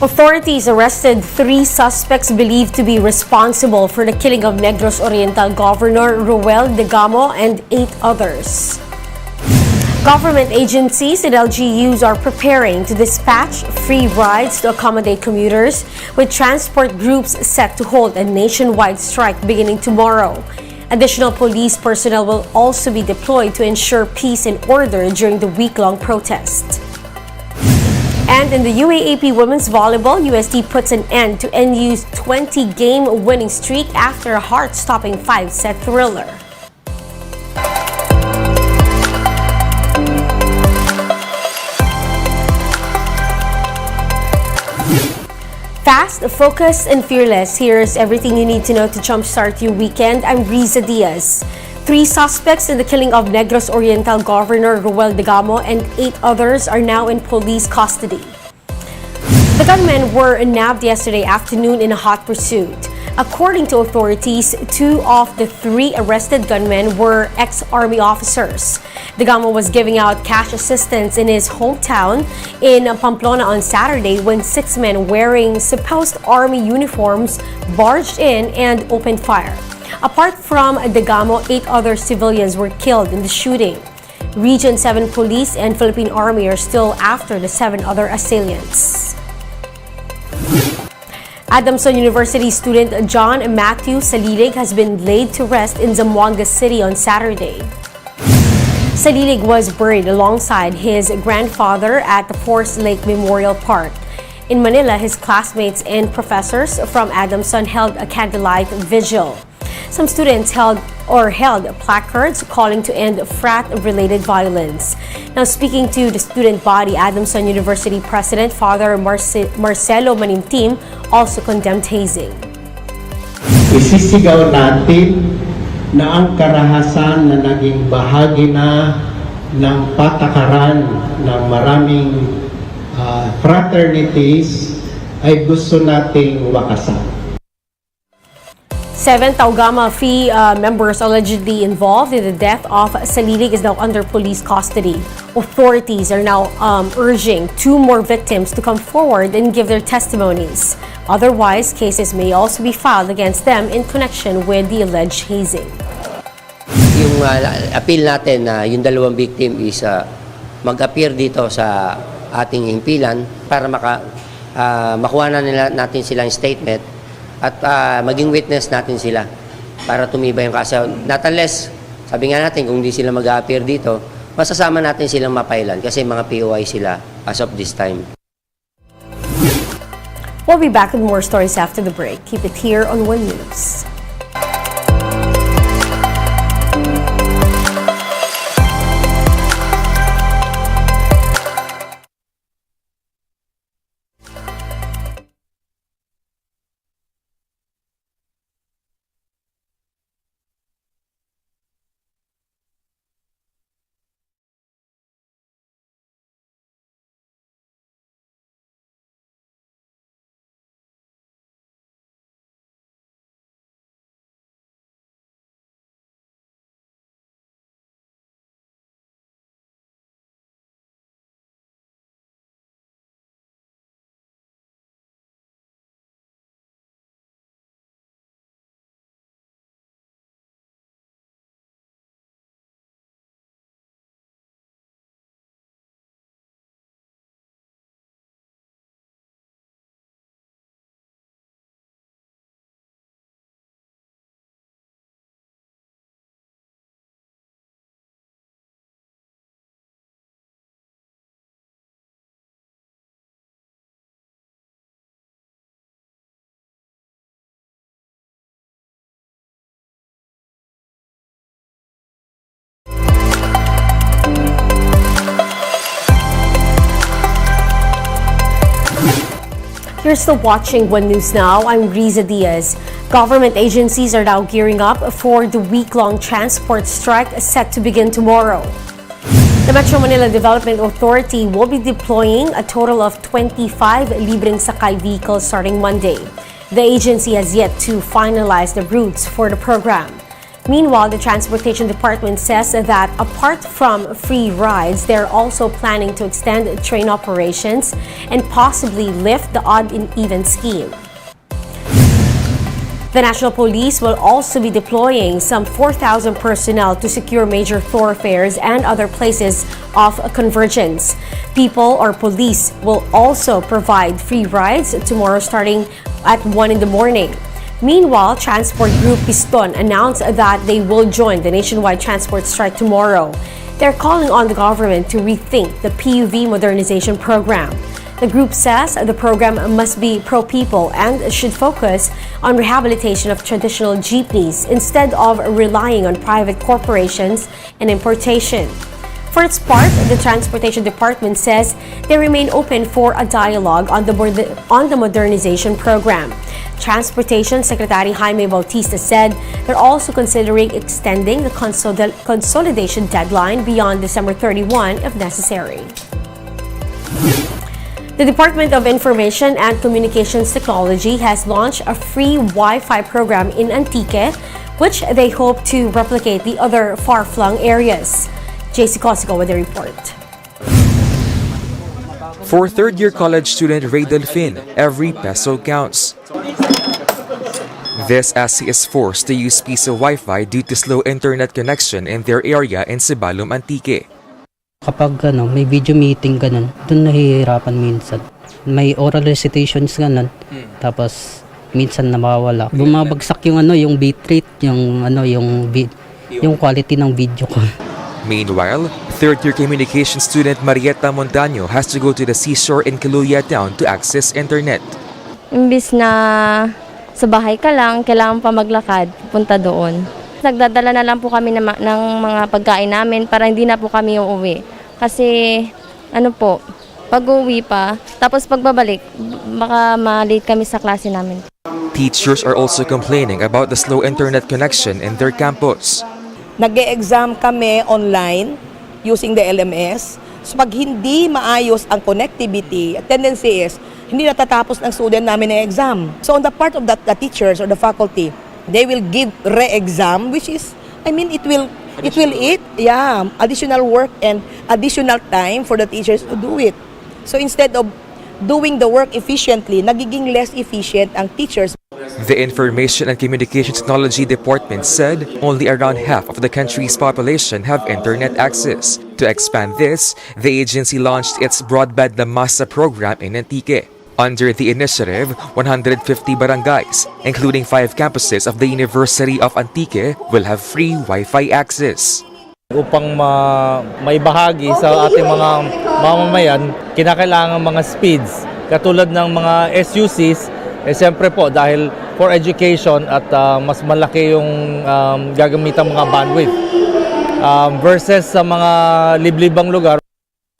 Authorities arrested 3 suspects believed to be responsible for the killing of Negros Oriental Governor Roel Degamo and 8 others. Government agencies and LGUs are preparing to dispatch free rides to accommodate commuters, with transport groups set to hold a nationwide strike beginning tomorrow. Additional police personnel will also be deployed to ensure peace and order during the week-long protest. And in the UAAP Women's Volleyball, UST puts an end to NU's 20-game winning streak after a heart-stopping 5-set thriller. Fast, focused, and fearless. Here's everything you need to know to jumpstart your weekend. I'm Riza Diaz. 3 suspects in the killing of Negros Oriental Governor Roel Degamo and 8 others are now in police custody. The gunmen were nabbed yesterday afternoon in a hot pursuit. According to authorities, 2 of the 3 arrested gunmen were ex-army officers. Degamo was giving out cash assistance in his hometown in Pamplona on Saturday when 6 men wearing supposed army uniforms barged in and opened fire. Apart from Degamo, 8 other civilians were killed in the shooting. Region 7 Police and Philippine Army are still after the 7 other assailants. Adamson University student John Matthew Salilig has been laid to rest in Zamboanga City on Saturday. Salilig was buried alongside his grandfather at the Forest Lake Memorial Park. In Manila, his classmates and professors from Adamson held a candlelight vigil. Some students held placards calling to end frat-related violence. Now, speaking to the student body, Adamson University President Father Marcelo Manimtim also condemned hazing. Isisigaw natin na ang karahasan na naging bahagi na ng patakaran ng maraming fraternities ay gusto nating wakasan. 7 Tau Gamma Phi members allegedly involved in the death of Salilig is now under police custody. Authorities are now urging 2 more victims to come forward and give their testimonies. Otherwise, cases may also be filed against them in connection with the alleged hazing. Yung appeal natin na yung 2 victim is mag-appear dito sa ating himpilan para makuha na natin silang statement at maging witness natin sila para tumibay yung kaso. Not unless, sabi nga natin, kung hindi sila mag-appear dito, masasama natin silang mapailan kasi mga POI sila as of this time. We'll be back with more stories after the break. Keep it here on One News. You're still watching One News Now. I'm Riza Diaz. Government agencies are now gearing up for the week-long transport strike set to begin tomorrow. The Metro Manila Development Authority will be deploying a total of 25 libreng sakay vehicles starting Monday. The agency has yet to finalize the routes for the program. Meanwhile, the Transportation Department says that apart from free rides, they're also planning to extend train operations and possibly lift the odd and even scheme. The National Police will also be deploying some 4,000 personnel to secure major thoroughfares and other places of convergence. People or police will also provide free rides tomorrow starting at 1 in the morning. Meanwhile, Transport Group Piston announced that they will join the nationwide transport strike tomorrow. They're calling on the government to rethink the PUV modernization program. The group says the program must be pro-people and should focus on rehabilitation of traditional jeepneys instead of relying on private corporations and importation. For its part, the Transportation Department says they remain open for a dialogue on the modernization program. Transportation Secretary Jaime Bautista said they're also considering extending the consolidation deadline beyond December 31 if necessary. The Department of Information and Communications Technology has launched a free Wi-Fi program in Antique, which they hope to replicate the other far-flung areas. JC Cosico with the report. For third-year college student Ray Delfin, every peso counts. This as he is forced to use piso Wi-Fi due to slow internet connection in their area in Sibalom, Antique. Kapag may video meeting ganun, doon nahihirapan minsan. May oral recitations ganun. Tapos minsan nawawala. Bumabagsak yung yung bitrate, yung quality ng video ko. Meanwhile, third-year communication student Marieta Montaño has to go to the seashore in Caluya Town to access internet. Imbis na sa bahay ka lang, kailangan pa maglakad, punta doon. Nagdadala na lang po kami ng mga pagkain namin para hindi na po kami uuwi. Kasi pag uuwi pa, tapos pagbabalik, baka ma-late kami sa klase namin. Teachers are also complaining about the slow internet connection in their campus. Nag-e-exam kami online using the LMS. So pag hindi maayos ang connectivity, tendency is hindi natatapos ng student namin ng exam. So on the part of the teachers or the faculty, they will give re-exam, which is, it will eat additional work and additional time for the teachers to do it. So instead of doing the work efficiently, nagiging less efficient ang teachers. The Information and Communication Technology Department said only around half of the country's population have internet access. To expand this, the agency launched its Broadband na Masa program in Antique. Under the initiative, 150 barangays, including 5 campuses of the University of Antique, will have free Wi-Fi access. Upang maibahagi sa ating mga mamamayan, kinakailangan mga speeds. Katulad ng mga SUCs, siyempre po dahil for education at mas malaki yung gagamitang mga bandwidth. Versus sa mga liblibang lugar.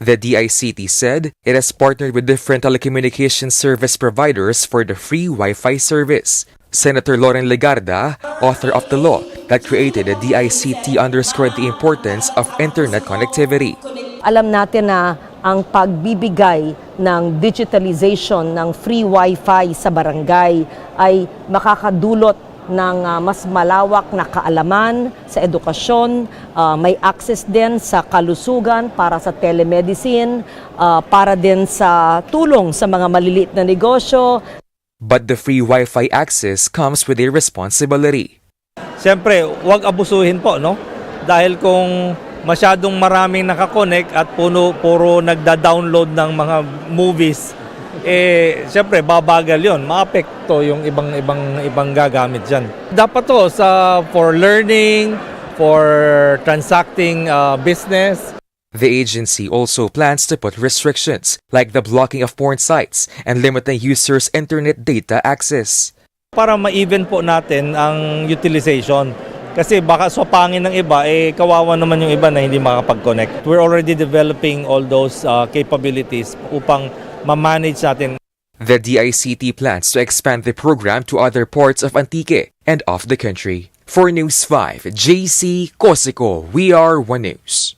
The DICT said it has partnered with different telecommunications service providers for the free Wi-Fi service. Senator Loren Legarda, author of the law that created the DICT, underscored the importance of internet connectivity. Alam natin na ang pagbibigay ng digitalization ng free Wi-Fi sa barangay ay makakadulot ng mas malawak na kaalaman sa edukasyon, may access din sa kalusugan para sa telemedicine, para din sa tulong sa mga maliliit na negosyo. But the free Wi-Fi access comes with a responsibility. Siyempre, huwag abusuhin po, no? Dahil kung masyadong maraming nakakonect at puro nagda-download ng mga movies, siyempre babagal yon, maapekto yung ibang gagamit diyan. Dapat to for learning, for transacting business. The agency also plans to put restrictions like the blocking of porn sites and limiting users' internet data access. Para ma-even po natin ang utilization. Kasi baka swapangin ng iba, kawawa naman yung iba na hindi makapag-connect. We're already developing all those capabilities upang ma-manage natin. The DICT plans to expand the program to other parts of Antique and of the country. For News 5, JC Cosico, We Are One News.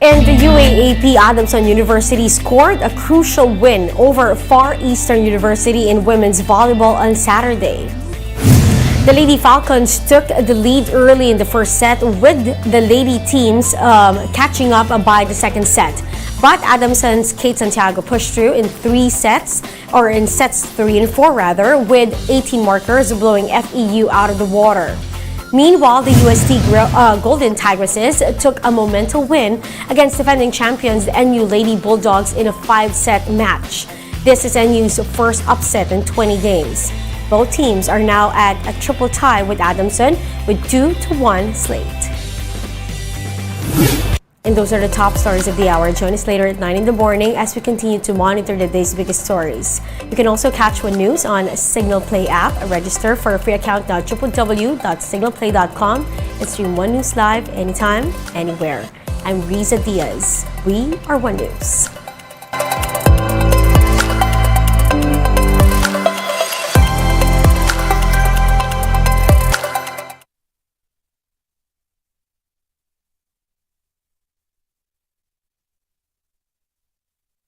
In the UAAP, Adamson University scored a crucial win over Far Eastern University in women's volleyball on Saturday. The Lady Falcons took the lead early in the first set, with the lady teams catching up by the second set. But Adamson's Kate Santiago pushed through in sets 3 and 4 rather, with 18 markers blowing FEU out of the water. Meanwhile, the UST Golden Tigresses took a monumental win against defending champions the NU Lady Bulldogs in a 5-set match. This is NU's first upset in 20 games. Both teams are now at a triple tie with Adamson with 2-1 slate. And those are the top stories of the hour. Join us later at 9 in the morning as we continue to monitor the day's biggest stories. You can also catch One News on Signal Play app. Register for a free account now at www.signalplay.com and stream One News live anytime, anywhere. I'm Riza Diaz. We are One News.